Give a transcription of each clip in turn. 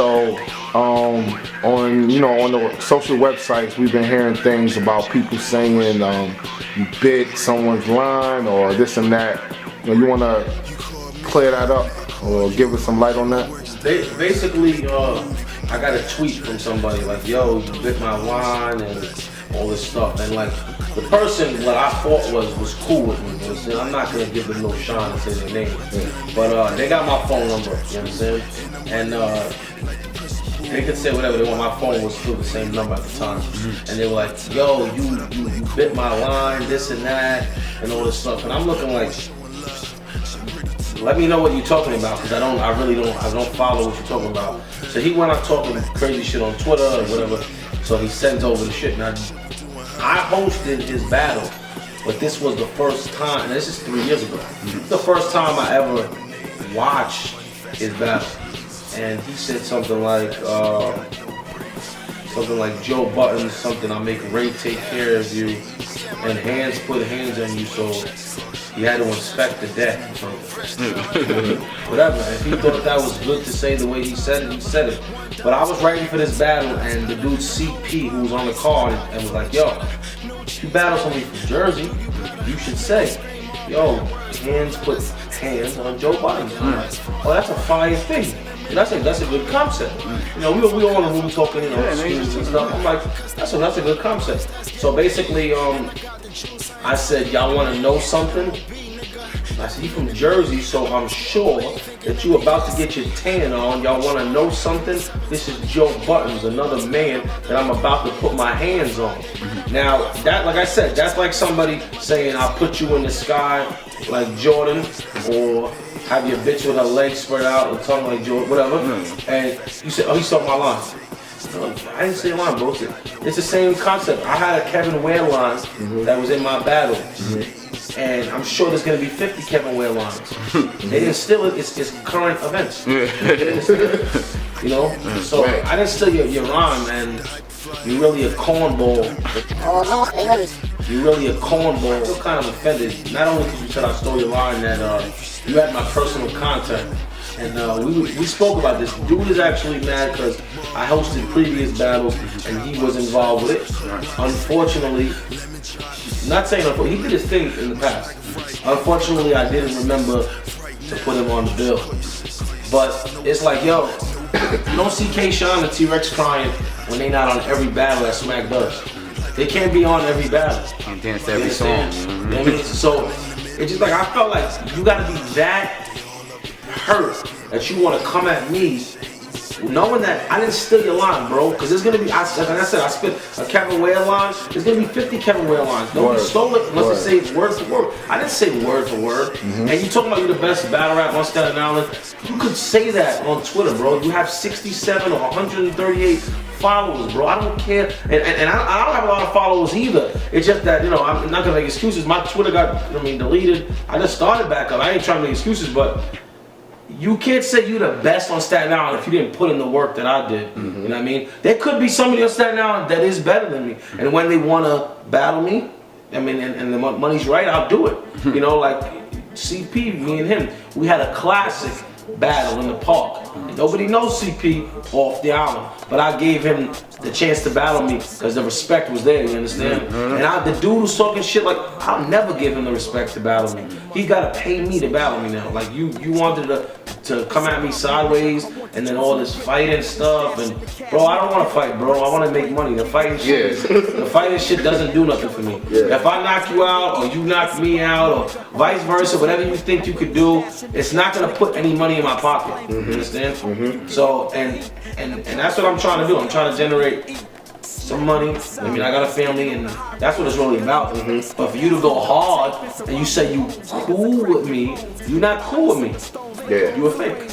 So on the social websites, we've been hearing things about people saying you bit someone's line or this and that. You want to clear that up or give us some light on that? Basically, I got a tweet from somebody like, "Yo, you bit my line," and all this stuff. And like the person, what I thought was cool with me. You understand? I'm not gonna give them no shine and say their name, but they got my phone number. You understand? And they could say whatever they want. My phone was still the same number at the time, and they were like, "Yo, you bit my line, this and that, and all this stuff." And I'm looking like, let me know what you're talking about, because I don't follow what you're talking about. So he went out talking crazy shit on Twitter or whatever. So he sends over the shit. Now I hosted his battle, but this was the first time, and this is 3 years ago. The first time I ever watched his battle, and he said something like Joe Button, something, "I make Ray take care of you, and hands put hands on you, so he had to inspect the deck," or something. Whatever. If he thought that was good to say the way he said it, he said it. But I was writing for this battle, and the dude CP, who was on the card, and was like, "Yo, if you battle somebody from Jersey, you should say, yo, hands put hands on Joe Biden." I'm like, "Oh, that's a fire thing. And that's a good concept." We all in the room talking, schemes and stuff. I'm like, that's a good concept. So basically, I said, "Y'all want to know something?" I said, "You from Jersey, so I'm sure that you about to get your tan on. Y'all want to know something? This is Joe Buttons, another man that I'm about to put my hands on." Now, that, like I said, that's like somebody saying, "I'll put you in the sky like Jordan," or have your bitch with her legs spread out or tongue like Jordan, whatever. And you said, "Oh, he stole my line." No, I didn't say a line, bro. It's the same concept. I had a Kevin Ware line that was in my battle. And I'm sure there's gonna be 50 Kevin Ware lines. They didn't steal it, it's current events. So I didn't steal your rhyme, and you're really a cornball. You're really a cornball. I'm kind of offended, not only because you said I stole your line, that you had my personal contact. And we spoke about this. Dude is actually mad because I hosted previous battles and he was involved with it. Unfortunately, not saying unfortunately, he did his thing in the past. Unfortunately, I didn't remember to put him on the bill. But it's like, yo, you don't see K-Shine and T-Rex crying when they not on every battle that Smack does. They can't be on every battle. Can't dance to every song. So it's just like, I felt like you gotta be that hurt that you want to come at me knowing that I didn't steal your line, bro. Because there's gonna be, like I said, I spit a Kevin Ware line. There's gonna be 50 Kevin Ware lines. Nobody stole it unless they say it's word for word. I didn't say word for word. And you talking about you're the best battle rap on Staten Island? You could say that on Twitter, bro. You have 67 or 138 followers, bro. I don't care, and I don't have a lot of followers either. It's just that, I'm not gonna make excuses. My Twitter got, deleted. I just started back up. I ain't trying to make excuses, but you can't say you're the best on Staten Island if you didn't put in the work that I did. You know what I mean? There could be somebody on Staten Island that is better than me, and when they want to battle me, and the money's right, I'll do it. Like CP, me and him, we had a classic battle in the park. Nobody knows CP off the island, but I gave him the chance to battle me because the respect was there, you understand? And the dude who's talking shit, like, I'll never give him the respect to battle me. He gotta pay me to battle me now. Like, you wanted to come at me sideways and then all this fighting stuff, and bro, I don't want to fight, bro. I want to make money. The fighting shit doesn't do nothing for me. If I knock you out or you knock me out or vice versa, whatever you think you could do, it's not gonna put any money in my pocket. You understand? So and that's what I'm trying to do. I'm trying to generate some money. I got a family, and that's what it's really about. But for you to go hard and you say you cool with me, you're not cool with me. You a fake.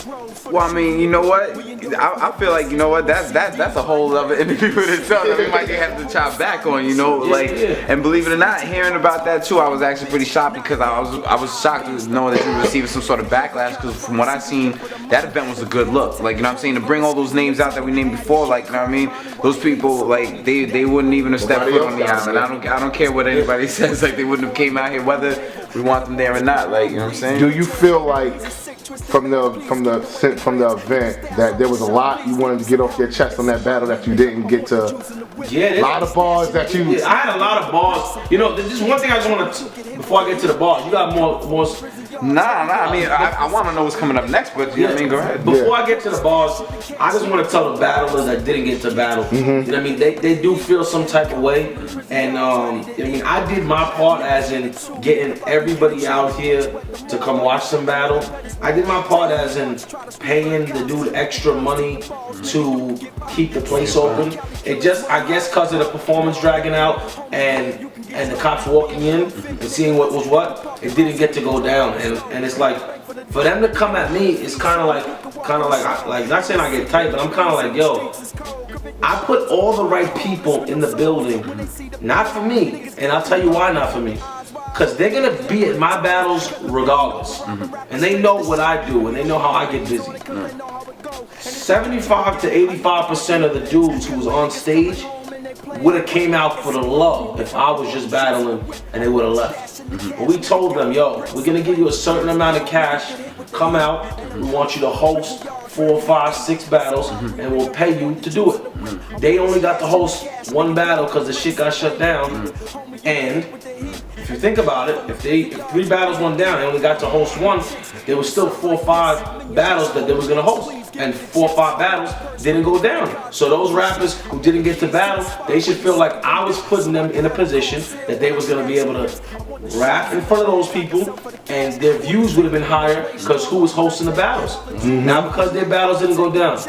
Well, you know what? I feel like, that's a whole other interview in itself that we might have to chop back on, and believe it or not, hearing about that too, I was actually pretty shocked because I was shocked to know that you were receiving some sort of backlash, because from what I seen, that event was a good look. Like, to bring all those names out that we named before, like, those people, like, they wouldn't even have stepped foot on the island. I don't care what anybody says, like, they wouldn't have came out here whether we want them there or not, like, you know what I'm saying? Do you feel like from the event that there was a lot you wanted to get off your chest on that battle that you didn't get to? Yeah, a lot of bars that you. Yeah, I had a lot of bars. You know, there's just one thing I just want to, before I get to the bars, you got more. Nah. I mean, I want to know what's coming up next, but you know what I mean, go ahead. Before I get to the bars, I just want to tell the battlers that didn't get to battle. You know what I mean? They do feel some type of way, and I mean, I did my part as in getting everybody out here to come watch some battle. I did my part as in paying the dude extra money to keep the place open. It just, I guess, because of the performance dragging out and the cops walking in and seeing what was what, it didn't get to go down. And it's like, for them to come at me, it's kind of like, not saying I get tight, but I'm kind of like, yo, I put all the right people in the building, not for me, and I'll tell you why not for me. Because they're going to be at my battles regardless. And they know what I do, and they know how I get busy. 75 to 85% of the dudes who was on stage would have came out for the love if I was just battling, and they would have left. But we told them, yo, we're going to give you a certain amount of cash. Come out. We want you to host 4, 5, 6 battles, and we'll pay you to do it. They only got to host one battle because the shit got shut down. And if you think about it, if 3 battles went down, they only got to host 1, there was still 4 or 5 battles that they was gonna host. And 4 or 5 battles didn't go down. So those rappers who didn't get to battle, they should feel like I was putting them in a position that they was gonna be able to rap in front of those people, and their views would have been higher because who was hosting the battles. Now because their battles didn't go down,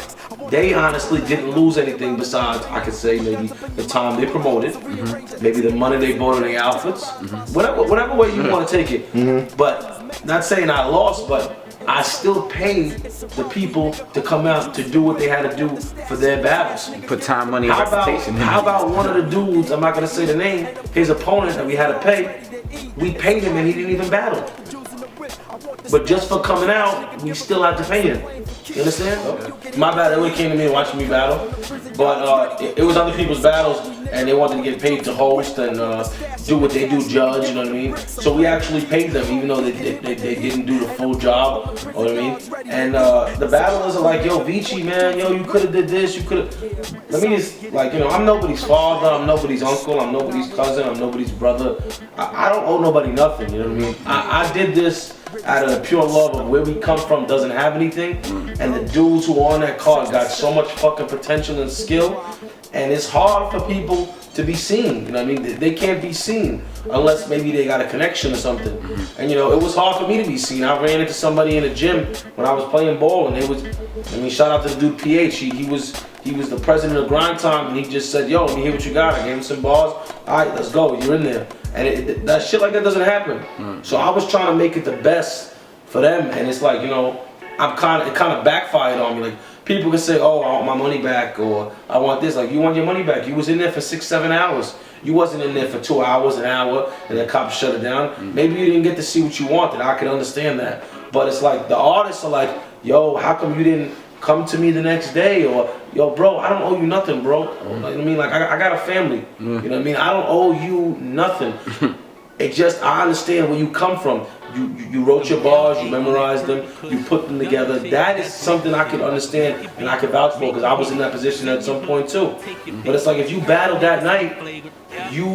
they honestly didn't lose anything besides, I could say, maybe the time they promoted, maybe the money they bought on their outfits, whatever way you want to take it. But not saying I lost, but I still paid the people to come out to do what they had to do for their battles. Put time, money, and reputation. How about one of the dudes, I'm not going to say the name, his opponent that we had to pay, we paid him and he didn't even battle. But just for coming out, we still had to pay him. You understand? My bad, they would have came to me and watched me battle. But it was other people's battles, and they wanted to get paid to host and do what they do, judge, you know what I mean? So we actually paid them, even though they didn't do the full job, you know what I mean? And the battlers are like, yo, Vicci, man, yo, you could have did this, you could have. Let me just, like, you know, I'm nobody's father, I'm nobody's uncle, I'm nobody's cousin, I'm nobody's brother. I don't owe nobody nothing, you know what I mean? I did this out of pure love of where we come from, doesn't have anything, and the dudes who are on that card got so much fucking potential and skill, and it's hard for people to be seen, you know what I mean? They can't be seen unless maybe they got a connection or something. And you know, it was hard for me to be seen. I ran into somebody in the gym when I was playing ball, and it was, I mean, shout out to the dude PH, he was the president of Grind Time, and he just said, yo, let me hear what you got. I gave him some bars, alright, let's go, you're in there. And that shit like that doesn't happen. So I was trying to make it the best for them, and it's like, you know, it kind of backfired on me. Like, people can say, oh, I want my money back, or I want this. Like, you want your money back. You was in there for 6, 7 hours. You wasn't in there for 2 hours, an hour, and the cops shut it down. Maybe you didn't get to see what you wanted. I can understand that. But it's like, the artists are like, yo, how come you didn't come to me the next day? Or, yo, bro, I don't owe you nothing, bro. You know what I mean? Like, I got a family. You know what I mean? I don't owe you nothing. It just, I understand where you come from. You wrote your bars, you memorized them, you put them together. That is something I can understand and I can vouch for, because I was in that position at some point too. But it's like, if you battled that night, you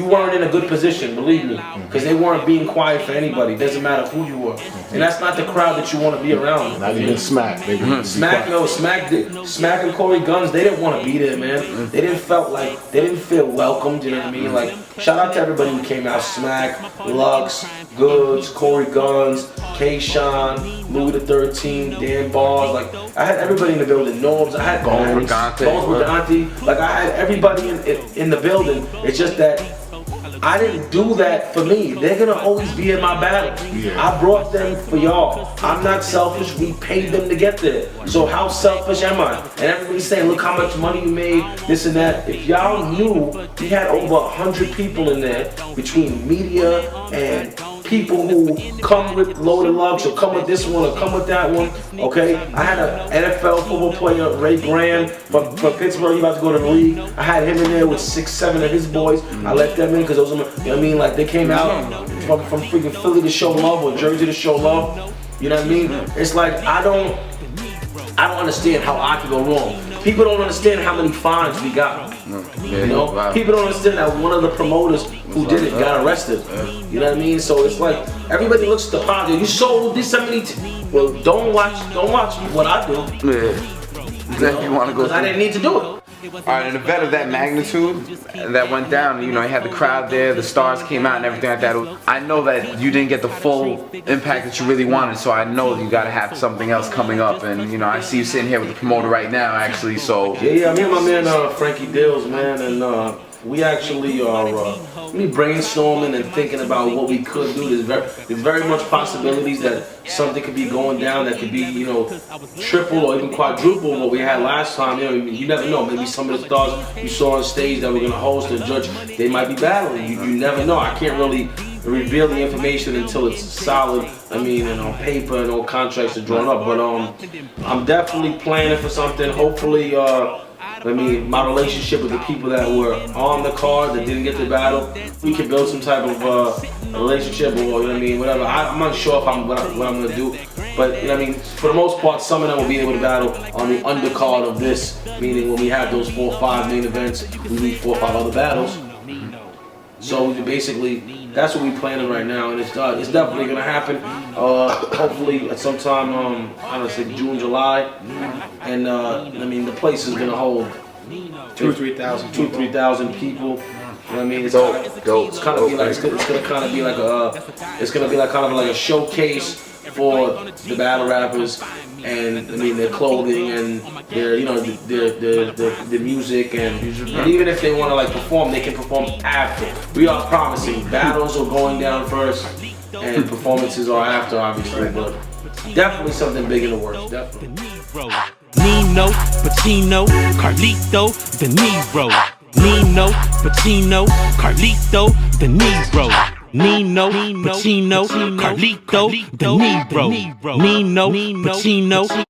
weren't in a good position, believe me, because they weren't being quiet for anybody. It doesn't matter who you were, and that's not the crowd that you want to be around. Not even Smack. Smack and Corey Guns, they didn't want to be there, man. They didn't feel welcomed. You know what I mean? Like, shout out to everybody who came out: Smack, Lux, Goods, Corey Guns, K-Shon, Louis the 13th, Dan Bars. Like, I had everybody in the building. Norbs, I had Bones Brigante. Like, I had everybody in the building. It's just that I didn't do that for me. They're gonna always be in my battle. I brought them for y'all. I'm not selfish. We paid them to get there. So how selfish am I? And everybody's saying, look how much money you made, this and that. If y'all knew, we had over 100 people in there between media and people who come with Loaded Lugs, or come with this one, or come with that one, okay? I had an NFL football player, Ray Graham, from Pittsburgh. He about to go to the league. I had him in there with 6, 7 of his boys. I let them in because those are, you know what I mean? Like, they came out from freaking Philly to show love, or Jersey to show love. You know what I mean? It's like I don't understand how I could go wrong. People don't understand how many fines we got. You know, people don't understand that one of the promoters who did it got arrested. You know what I mean? So it's like everybody looks at the positive. You sold this so many. Well, don't watch what I do. If you want to go, because I didn't need to do it. Alright, an event of that magnitude that went down, you know, you had the crowd there, the stars came out and everything like that. I know that you didn't get the full impact that you really wanted, so I know you gotta have something else coming up. And you know, I see you sitting here with the promoter right now, actually. So yeah, me and my man Frankie Dills, man, and we actually are brainstorming and thinking about what we could do. There's very much possibilities that something could be going down that could be, you know, triple or even quadruple what we had last time. You know, you never know. Maybe some of the stars you saw on stage that we're gonna host and judge, they might be battling. You never know. I can't really reveal the information until it's solid. I mean, and on paper and all contracts are drawn up. But I'm definitely planning for something. Hopefully, my relationship with the people that were on the card that didn't get to battle, we can build some type of relationship, or you know what I mean, whatever. I'm not sure if what I'm gonna do, but you know what I mean. For the most part, some of them will be able to battle on the undercard of this, meaning when we have those 4 or 5 main events, we need 4 or 5 other battles. So basically, that's what we're planning right now, and it's definitely gonna happen. Hopefully at some time, I don't say June, July, and the place is gonna hold 2,000 or 3,000. 2,000 or 3,000 people. You know what I mean? It's gonna kind of be like a showcase for the battle rappers, and I mean their clothing and their their music, and even if they want to like perform, they can perform after. We are promising battles are going down first, and performances are after, obviously, but definitely something big in the works. Definitely. Nino, Pacino, Carlito, De Niro. Nino, Pacino, Carlito, De Niro. Nino, Pacino, Carlito, De Niro. Nino, Pacino.